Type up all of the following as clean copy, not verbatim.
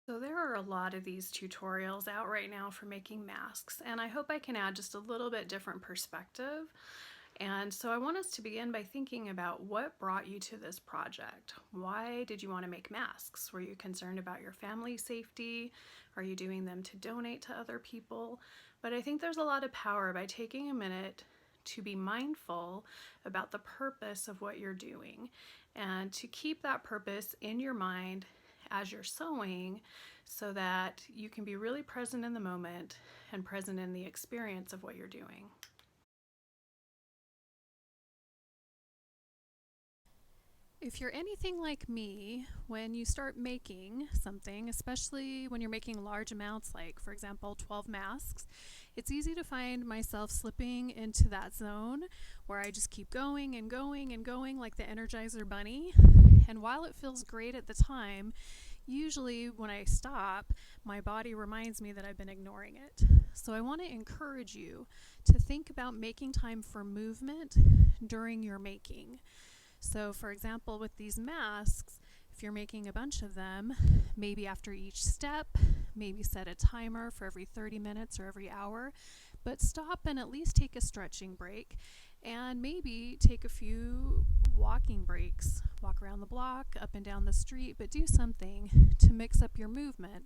So there are a lot of these tutorials out right now for making masks, and I hope I can add just a little bit different perspective. And so I want us to begin by thinking about what brought you to this project. Why did you want to make masks? Were you concerned about your family safety? Are you doing them to donate to other people? But I think there's a lot of power by taking a minute to be mindful about the purpose of what you're doing and to keep that purpose in your mind as you're sewing so that you can be really present in the moment and present in the experience of what you're doing. If you're anything like me, when you start making something, especially when you're making large amounts, like for example 12 masks, it's easy to find myself slipping into that zone where I just keep going and going and going like the Energizer Bunny. And while it feels great at the time, usually when I stop, my body reminds me that I've been ignoring it. So I want to encourage you to think about making time for movement during your making. So for example, with these masks, if you're making a bunch of them, maybe after each step, maybe set a timer for every 30 minutes or every hour, but stop and at least take a stretching break and maybe take a few walking breaks. Walk around the block, up and down the street, but do something to mix up your movement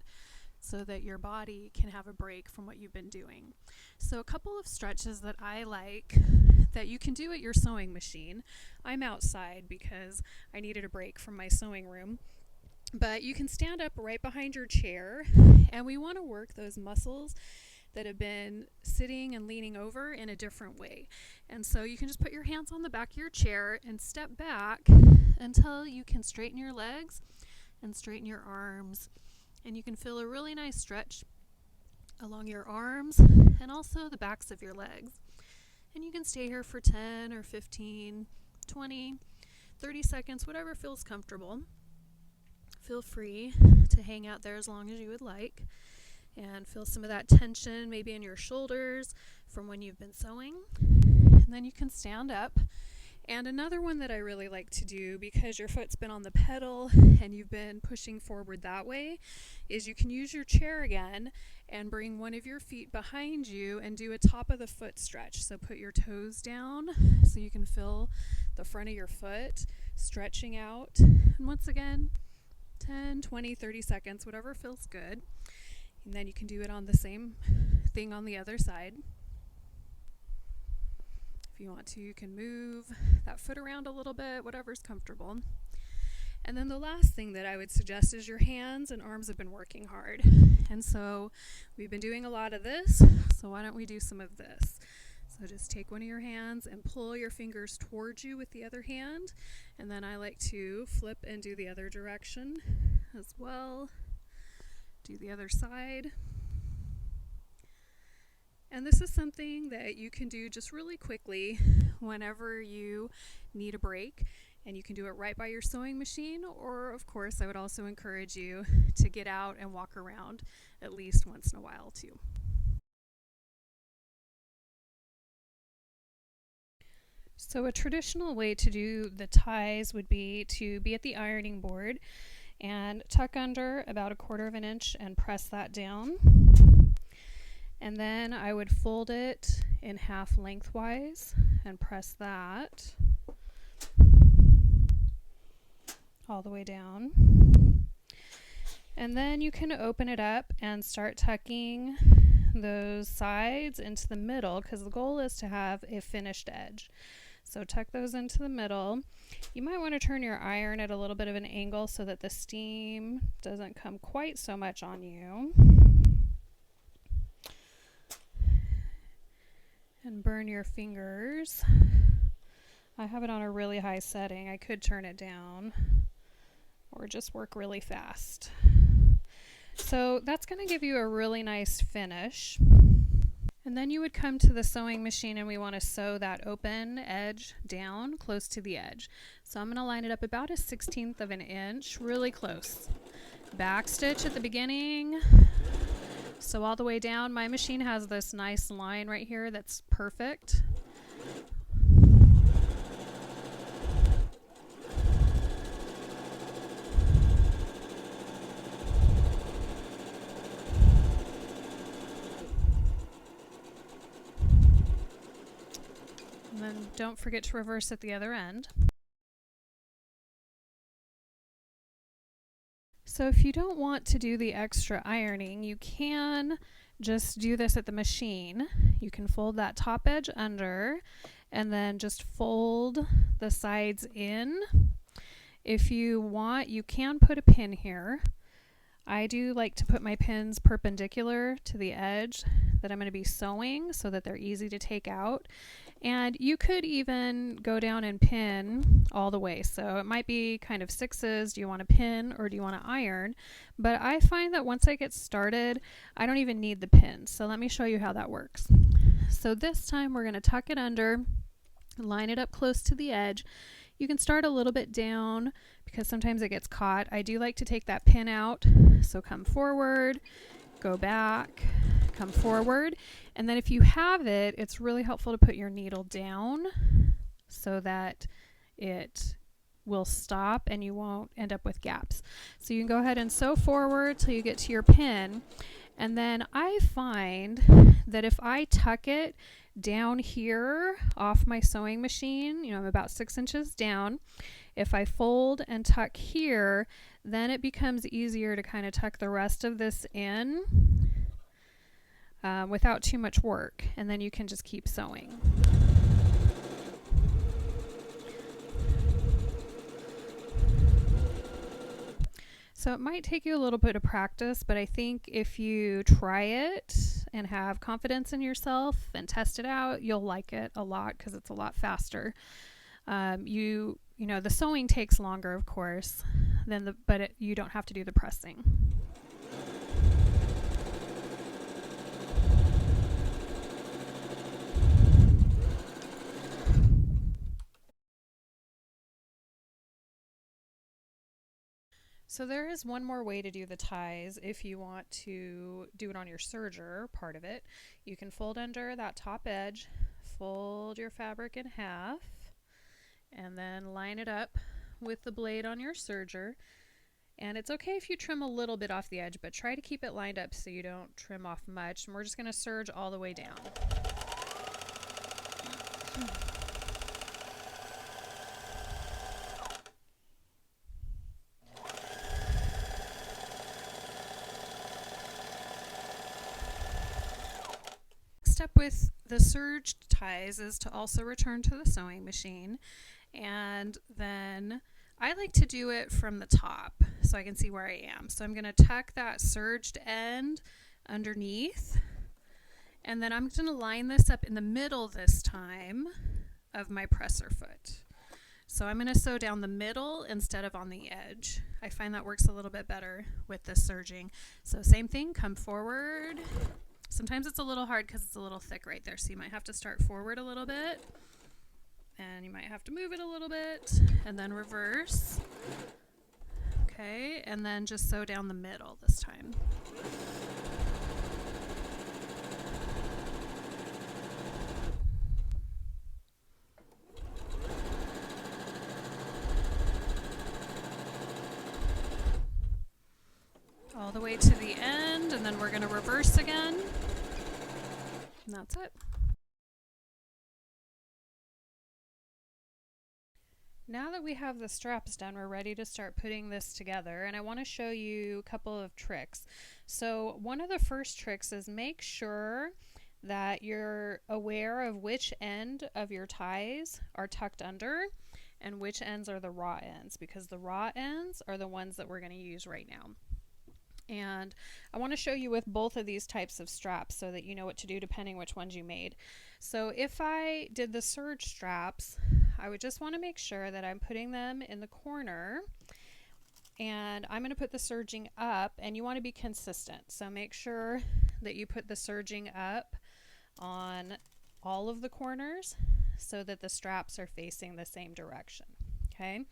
so that your body can have a break from what you've been doing. So a couple of stretches that I like that you can do at your sewing machine. I'm outside because I needed a break from my sewing room. But you can stand up right behind your chair, and we want to work those muscles that have been sitting and leaning over in a different way. And so you can just put your hands on the back of your chair and step back until you can straighten your legs and straighten your arms. And you can feel a really nice stretch along your arms and also the backs of your legs. And you can stay here for 10 or 15, 20, 30 seconds, whatever feels comfortable. Feel free to hang out there as long as you would like and feel some of that tension maybe in your shoulders from when you've been sewing. And then you can stand up. And another one that I really like to do, because your foot's been on the pedal and you've been pushing forward that way, is you can use your chair again and bring one of your feet behind you and do a top of the foot stretch. So put your toes down so you can feel the front of your foot stretching out. And once again, 10, 20, 30 seconds, whatever feels good. And then you can do it on the same thing on the other side. If you want to, you can move that foot around a little bit, whatever's comfortable. And then the last thing that I would suggest is your hands and arms have been working hard. And so we've been doing a lot of this, so why don't we do some of this? So just take one of your hands and pull your fingers towards you with the other hand. And then I like to flip and do the other direction as well. Do the other side. And this is something that you can do just really quickly whenever you need a break. And you can do it right by your sewing machine, or of course I would also encourage you to get out and walk around at least once in a while too. So a traditional way to do the ties would be to be at the ironing board and tuck under about 1/4 of an inch and press that down. And then I would fold it in half lengthwise and press that all the way down. And then you can open it up and start tucking those sides into the middle, because the goal is to have a finished edge. So tuck those into the middle. You might want to turn your iron at a little bit of an angle so that the steam doesn't come quite so much on you. And burn your fingers. I have it on a really high setting. I could turn it down or just work really fast. So that's going to give you a really nice finish. And then you would come to the sewing machine and we want to sew that open edge down close to the edge. So I'm going to line it up about 1/16 of an inch, really close. Back stitch at the beginning. So all the way down, my machine has this nice line right here that's perfect. Don't forget to reverse at the other end. So if you don't want to do the extra ironing, you can just do this at the machine. You can fold that top edge under and then just fold the sides in. If you want, you can put a pin here. I do like to put my pins perpendicular to the edge that I'm going to be sewing so that they're easy to take out. And you could even go down and pin all the way. So it might be kind of sixes. Do you want to pin or do you want to iron? But I find that once I get started, I don't even need the pins. So let me show you how that works. So this time we're going to tuck it under, line it up close to the edge. You can start a little bit down because sometimes it gets caught. I do like to take that pin out. So come forward, go back, come forward. And then if you have it, it's really helpful to put your needle down so that it will stop and you won't end up with gaps. So you can go ahead and sew forward till you get to your pin. And then I find that if I tuck it down here off my sewing machine, I'm about 6 inches down. If I fold and tuck here, then it becomes easier to kind of tuck the rest of this in without too much work. And then you can just keep sewing. So it might take you a little bit of practice, but I think if you try it and have confidence in yourself and test it out, you'll like it a lot because it's a lot faster. The sewing takes longer, of course, but you don't have to do the pressing. So there is one more way to do the ties if you want to do it on your serger part of it. You can fold under that top edge, fold your fabric in half, and then line it up with the blade on your serger. And it's okay if you trim a little bit off the edge, but try to keep it lined up so you don't trim off much. And we're just going to serge all the way down. Step with the serged ties is to also return to the sewing machine, and then I like to do it from the top so I can see where I am. So I'm going to tuck that serged end underneath, and then I'm going to line this up in the middle this time of my presser foot. So I'm going to sew down the middle instead of on the edge. I find that works a little bit better with the serging. So same thing, come forward. Sometimes it's a little hard because it's a little thick right there, so you might have to start forward a little bit, and you might have to move it a little bit, and then reverse. Okay, and then just sew down the middle this time. All the way to the end, and then we're going to reverse again. And that's it. Now that we have the straps done, we're ready to start putting this together, and I want to show you a couple of tricks. So one of the first tricks is make sure that you're aware of which end of your ties are tucked under and which ends are the raw ends, because the raw ends are the ones that we're going to use right now. And I want to show you with both of these types of straps so that you know what to do depending which ones you made. So if I did the serge straps, I would just want to make sure that I'm putting them in the corner, and I'm going to put the serging up, and you want to be consistent. So make sure that you put the serging up on all of the corners so that the straps are facing the same direction. Okay.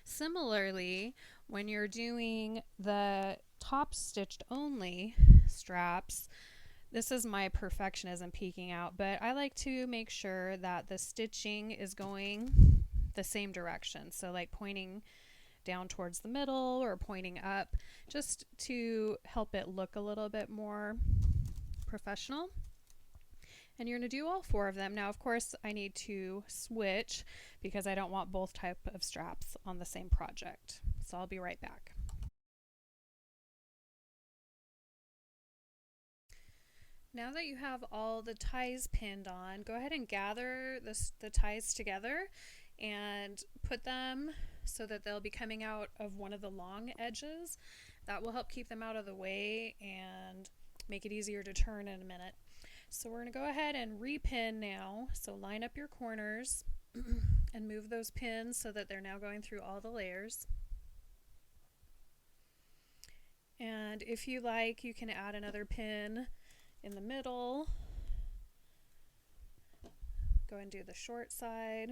Similarly, when you're doing the top stitched only straps, this is my perfectionism peeking out, but I like to make sure that the stitching is going the same direction. So like pointing down towards the middle or pointing up, just to help it look a little bit more professional. And you're going to do all 4 of them. Now, of course, I need to switch because I don't want both type of straps on the same project. So I'll be right back. Now that you have all the ties pinned on, go ahead and gather the ties together and put them so that they'll be coming out of one of the long edges. That will help keep them out of the way and make it easier to turn in a minute. So we're going to go ahead and repin now. So line up your corners and move those pins so that they're now going through all the layers. And if you like, you can add another pin in the middle. Go and do the short side.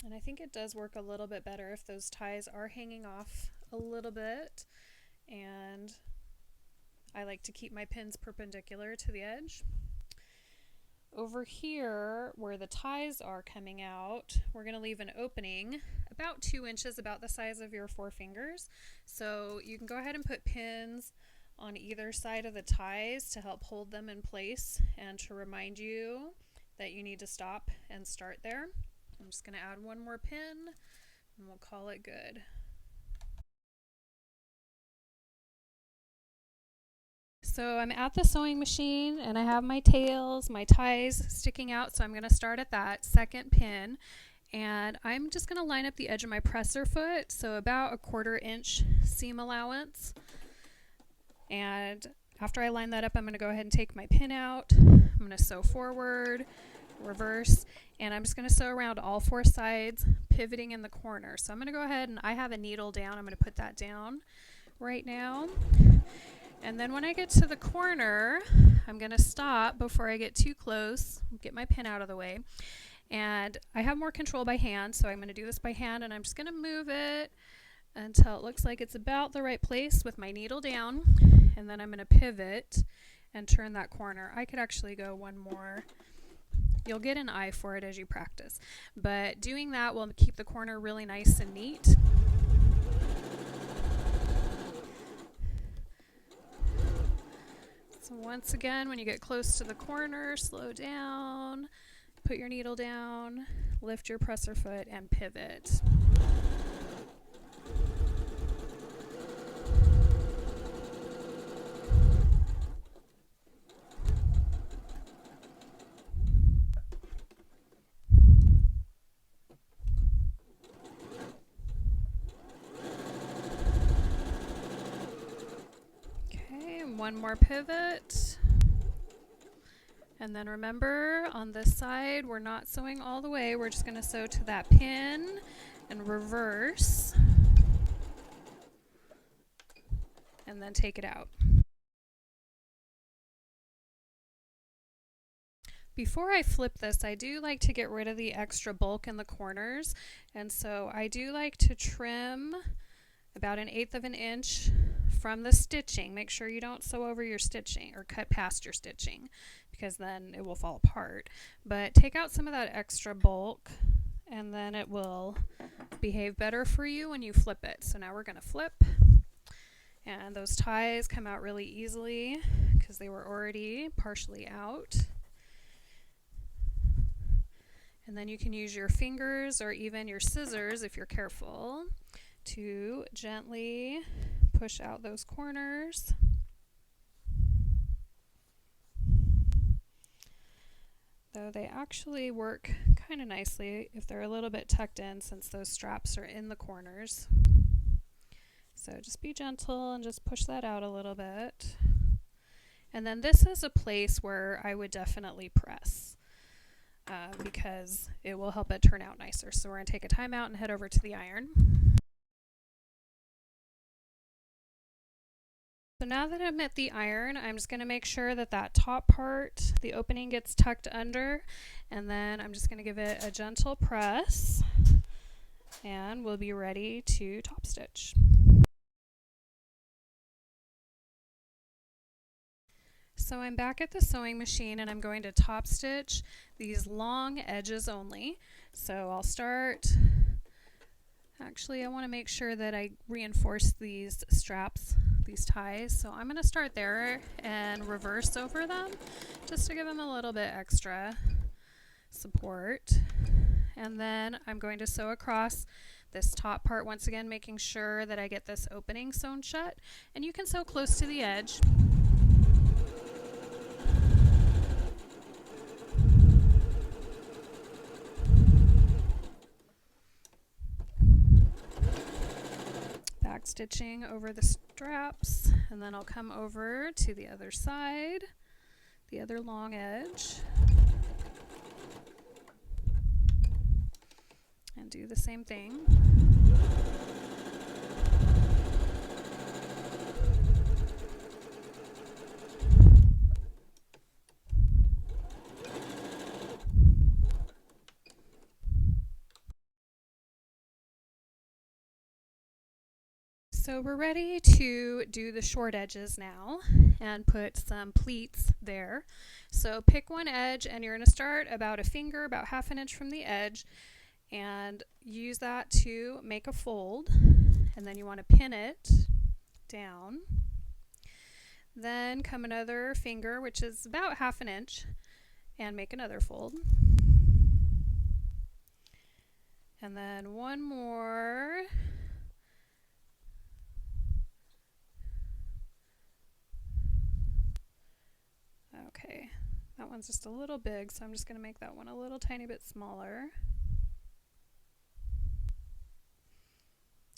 And I think it does work a little bit better if those ties are hanging off a little bit, and I like to keep my pins perpendicular to the edge. Over here where the ties are coming out, we're going to leave an opening about 2 inches, about the size of your 4 fingers. So you can go ahead and put pins on either side of the ties to help hold them in place and to remind you that you need to stop and start there. I'm just going to add 1 more pin and we'll call it good. So I'm at the sewing machine and I have my tails, my ties sticking out, so I'm going to start at that second pin, and I'm just going to line up the edge of my presser foot, so about a 1/4 inch seam allowance. And after I line that up, I'm going to go ahead and take my pin out. I'm going to sew forward, reverse, and I'm just going to sew around all 4 sides, pivoting in the corner. So I'm going to go ahead, and I have a needle down. I'm going to put that down right now. And then when I get to the corner, I'm going to stop before I get too close, get my pin out of the way. And I have more control by hand, so I'm going to do this by hand, and I'm just going to move it until it looks like it's about the right place with my needle down. And then I'm going to pivot and turn that corner. I could actually go 1 more. You'll get an eye for it as you practice. But doing that will keep the corner really nice and neat. So once again, when you get close to the corner, slow down, put your needle down, lift your presser foot, and pivot. Okay, and 1 more pivot. And then remember, on this side, we're not sewing all the way. We're just going to sew to that pin and reverse. And then take it out. Before I flip this, I do like to get rid of the extra bulk in the corners. And so I do like to trim about 1/8 of an inch from the stitching. Make sure you don't sew over your stitching or cut past your stitching, because then it will fall apart. But take out some of that extra bulk and then it will behave better for you when you flip it. So now we're going to flip, and those ties come out really easily because they were already partially out. And then you can use your fingers or even your scissors, if you're careful, to gently push out those corners. Though they actually work kind of nicely if they're a little bit tucked in, since those straps are in the corners. So just be gentle and just push that out a little bit. And then this is a place where I would definitely press because it will help it turn out nicer. So we're going to take a time out and head over to the iron. So now that I'm at the iron, I'm just going to make sure that that top part, the opening, gets tucked under, and then I'm just going to give it a gentle press, and we'll be ready to top stitch. So I'm back at the sewing machine, and I'm going to top stitch these long edges only. So I'll start Actually, I want to make sure that I reinforce these straps, these ties. So I'm going to start there and reverse over them just to give them a little bit extra support. And then I'm going to sew across this top part once again, making sure that I get this opening sewn shut. And you can sew close to the edge. Back stitching over the straps, and then I'll come over to the other side, the other long edge, and do the same thing. So we're ready to do the short edges now and put some pleats there. So pick one edge and you're going to start about a finger, about half an inch from the edge, and use that to make a fold. And then you want to pin it down. Then come another finger, which is about half an inch, and make another fold. And then one more. Okay, that one's just a little big, so I'm just going to make that one a little tiny bit smaller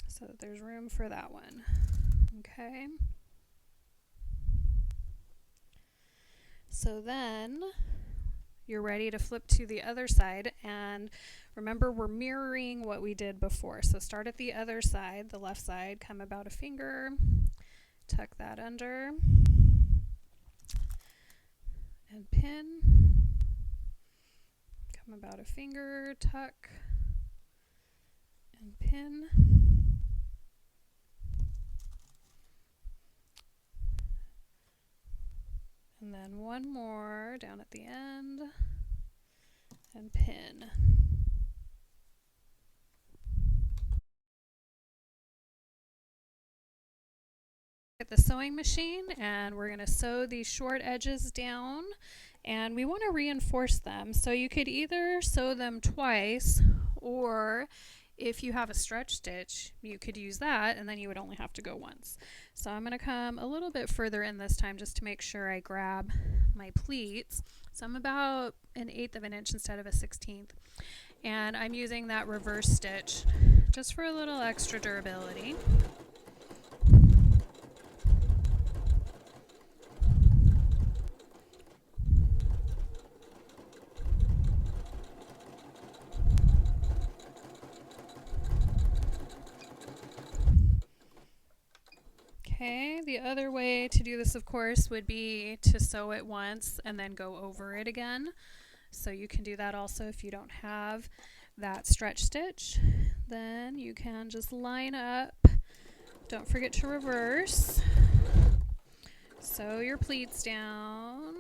so that there's room for that one. Okay. So then you're ready to flip to the other side, and remember we're mirroring what we did before. So start at the other side, the left side, come about a finger, tuck that under, and pin, come about a finger, tuck, and pin, and then one more down at the end, and pin. Get the sewing machine, and we're going to sew these short edges down, and we want to reinforce them. So you could either sew them twice, or if you have a stretch stitch you could use that, and then you would only have to go once. So I'm going to come a little bit further in this time just to make sure I grab my pleats. So I'm about 1/8 of an inch instead of a 1/16, and I'm using that reverse stitch just for a little extra durability. Okay, the other way to do this, of course, would be to sew it once and then go over it again. So you can do that also if you don't have that stretch stitch. Then you can just line up. Don't forget to reverse. Sew your pleats down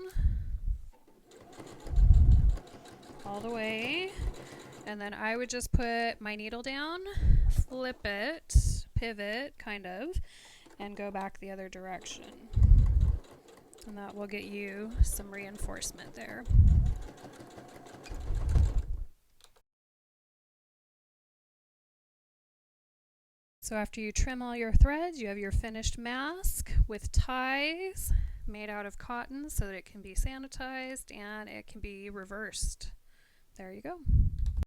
all the way. And then I would just put my needle down, flip it, pivot kind of, and go back the other direction. And that will get you some reinforcement there. So after you trim all your threads, you have your finished mask with ties made out of cotton so that it can be sanitized and it can be reversed. There you go.